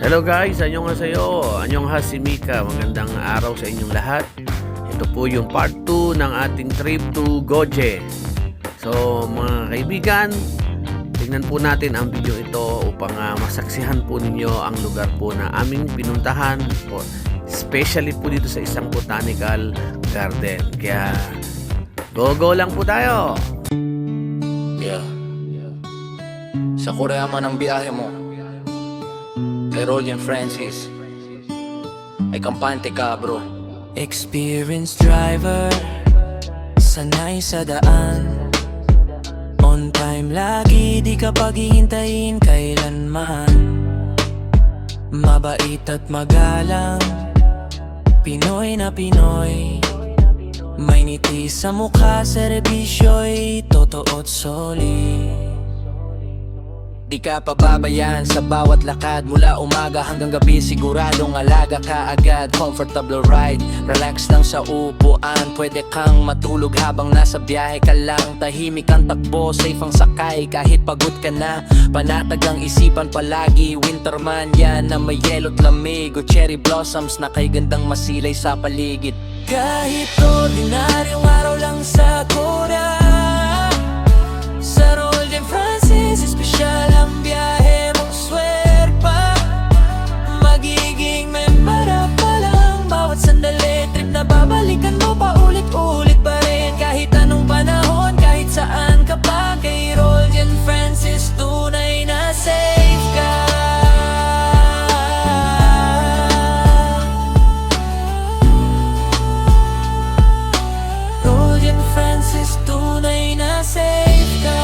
Hello guys, annyeonghaseyo. Annyeonghaseyo Mika. Magandang araw sa inyong lahat. Ito po yung part 2 ng ating trip to Goje. So mga kaibigan, tingnan po natin ang video ito upang masaksihan po ninyo ang lugar po na aming pinuntahan po, especially po dito sa isang botanical garden. Kaya go lang po tayo. Sa Korea man ang biyahe mo, kay Rolling Francis, ay kampante ka bro. Experienced driver, sanay sa daan. On time lagi, di ka paghihintayin kailanman. Mabait at magalang, Pinoy na Pinoy. May ngiti sa mukha, serbisyo'y totoo't solid. Di ka pababayaan sa bawat lakad. Mula umaga hanggang gabi, siguradong alaga ka agad. Comfortable ride, relax lang sa upuan. Pwede kang matulog habang nasa biyahe ka lang. Tahimik ang takbo, safe ang sakay kahit pagod ka na. Panatag ang isipan palagi, winter man yan na may yelo't lamig o cherry blossoms na kay gandang masilay sa paligid. Kahit ordinaryong araw lang sa Korea, sa Rolling Francis, espesyal ang biyahe mong swerpa. Magiging memorable lang bawat sandali. Trip na babalikan mo pa ulit-ulit pa rin. Kahit anong panahon, kahit saan ka pa. Kay Rolling Francis, tunay na safe ka. Rolling Francis, tunay na safe ka.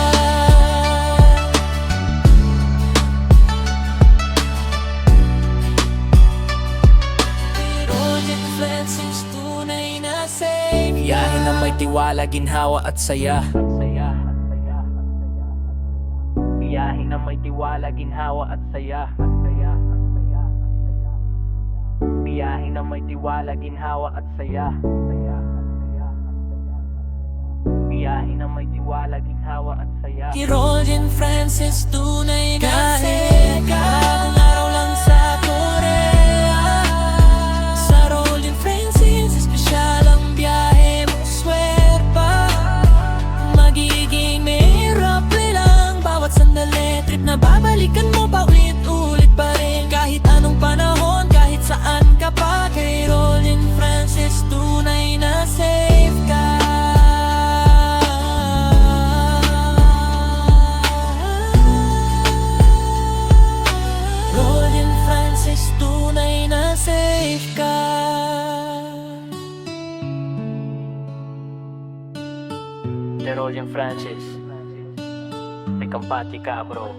Rolling Francis, tunay na safe ka. Biyahe na may tiwala, ginhawa at saya. Biyahe na may tiwala, ginhawa at saya. Biyahe na may tiwala, ginhawa at saya. Biyahe na may tiwala, ginhawa at saya. Kay Rolling Francis, tunay na safe ka. Ang araw lang sa Korea, sa Rolling Francis, espesyal ang biyahe mong swerpa. Magiging mahirap lang bawat sandali. Trip na babalikan mo pa ulit-ulit pa rin. Kahit anong panahon, kahit saan ka pa. Kay Rolling Francis, tunay na safe ka. Rolling Francis, tunay na safe ka. The Rolling Francis, may kampati ka bro.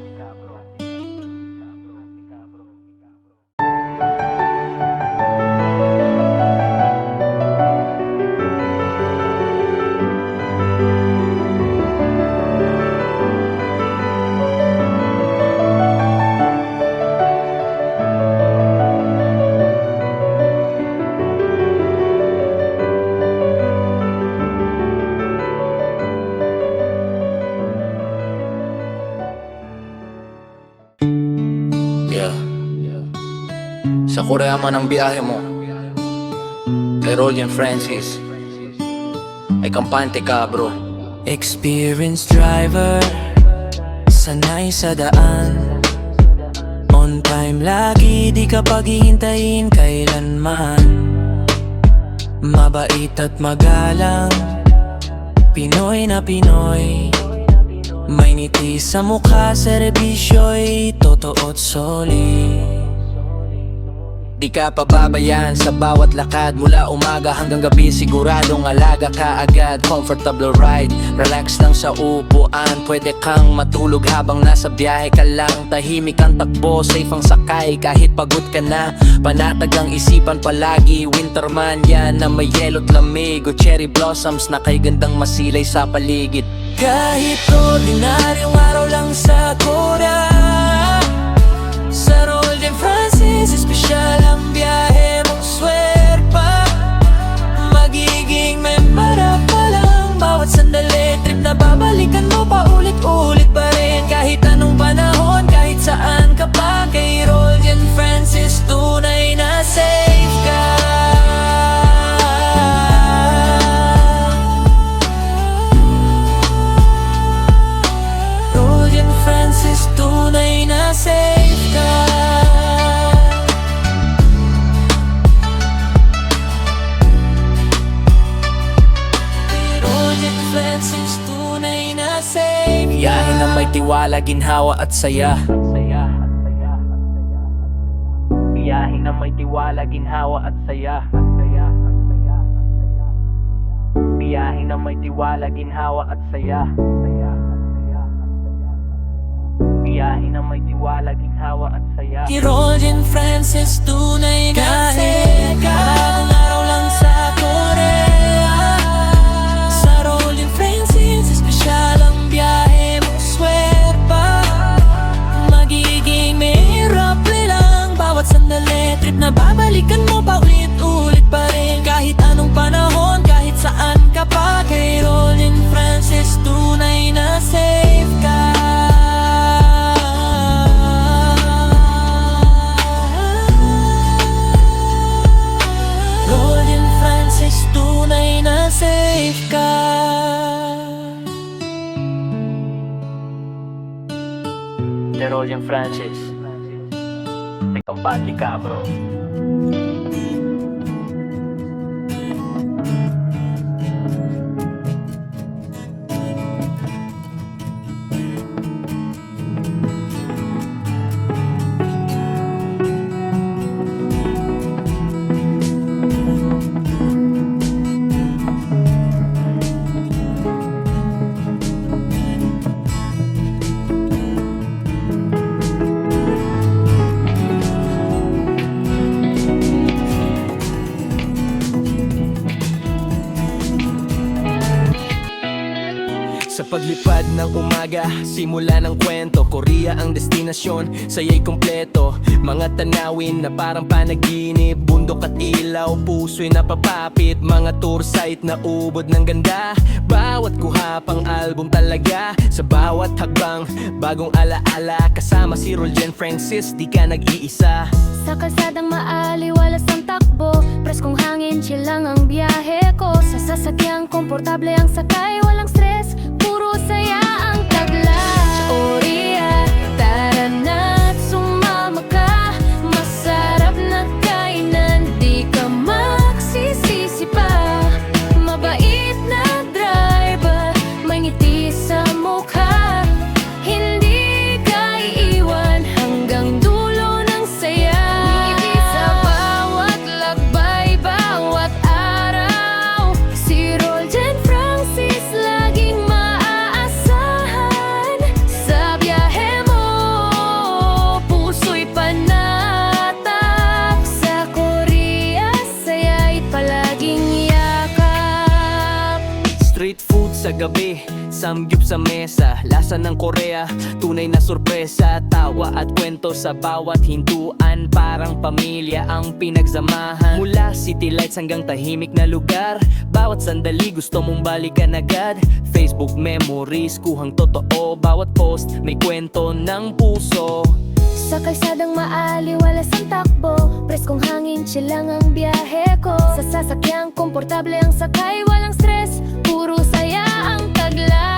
Sa Korea man ang biyahe mo, kay Rolling Francis, ay kampante ka bro. Experienced driver, sanay sa daan. On time lagi, di ka paghihintayin kailanman. Mabait at magalang, Pinoy na Pinoy. May ngiti sa mukha, serbisyo'y totoo't solid. Di ka pababayaan sa bawat lakad. Mula umaga hanggang gabi, siguradong alaga ka agad. Comfortable ride, relax lang sa upuan. Pwede kang matulog habang nasa biyahe ka lang. Tahimik ang takbo, safe ang sakay kahit pagod ka na. Panatag ang isipan palagi, winter man yan na may yelo't lamig o cherry blossoms na kay gandang masilay sa paligid. Kahit ordinaryong araw lang sa Korea, sa Rolling Francis, espesyal ang biyahe mong swerpa. Magiging memorable lang bawat sandali. Trip na babalikan mo pa ulit-ulit pa rin. Kahit anong panahon, kahit saan ka pa. Kay Rolling Francis, tiwala, ginhawa at saya. Biyahe na may tiwala, ginhawa at saya. Biyahe na may tiwala, ginhawa at saya. Biyahe na may tiwala, ginhawa at saya. Si Roldan Francis, tunay na kahit bagong araw lang sa Korea. Sa Roldan Francis, espesyal ang biyahe mo, swerpa. Magiging mahirap lang bawat sandali, trip na babalikan mo pa ulit-ulit pa rin. Kahit anong panahon, kahit saan ka pa, kay Roldan Francis, tunay na safe ka. Roldan Francis, tunay na safe ka. The Roldan Francis, ikaw pati ka, bro. Sa paglipad ng umaga, simula ng kwento, Korea ang destinasyon, saya'y kompleto. Mga tanawin na parang panaginip, bundok at ilaw, puso'y napapapit. Mga tour site na ubod ng ganda, bawat kuha pang album talaga. Sa bawat hakbang, bagong alaala, kasama si Roldan Francis, di ka nag-iisa. Sa kalsadang maaliwalas ang takbo, preskong hangin, chill lang ang biyahe ko. Sa sasakyang komportable ang sakay, walang stress, puro saya ang tagla. Sa Korea, tara na't sumama ka. Masarap na kainan, di ka magsisisi pa. Mabait na driver, may ngiti sa mukha. Hindi ka iiwan hanggang dulo ng saya. Ngiti sa bawat lakbay, bawat araw. Si Roldan Francis, laging maaasahan. Sa biyahe mo, puso'y panatak. Sa Korea, saya'y palaging yakap. Street food sa gabi, samgyup sa mesa, lasa ng Korea, tunay na sorpresa. Tawa at kwento sa bawat hintuan, parang pamilya ang pinagsamahan. Mula city lights hanggang tahimik na lugar, bawat sandali gusto mong balikan agad. Facebook memories, kuhang totoo, bawat post may kwento ng puso. Sa kalsadang maaliwalas ang takbo, preskong hangin, chill lang ang biyahe ko. Sa sasakyang komportable ang sakay, walang stress, puro saya ang tagla.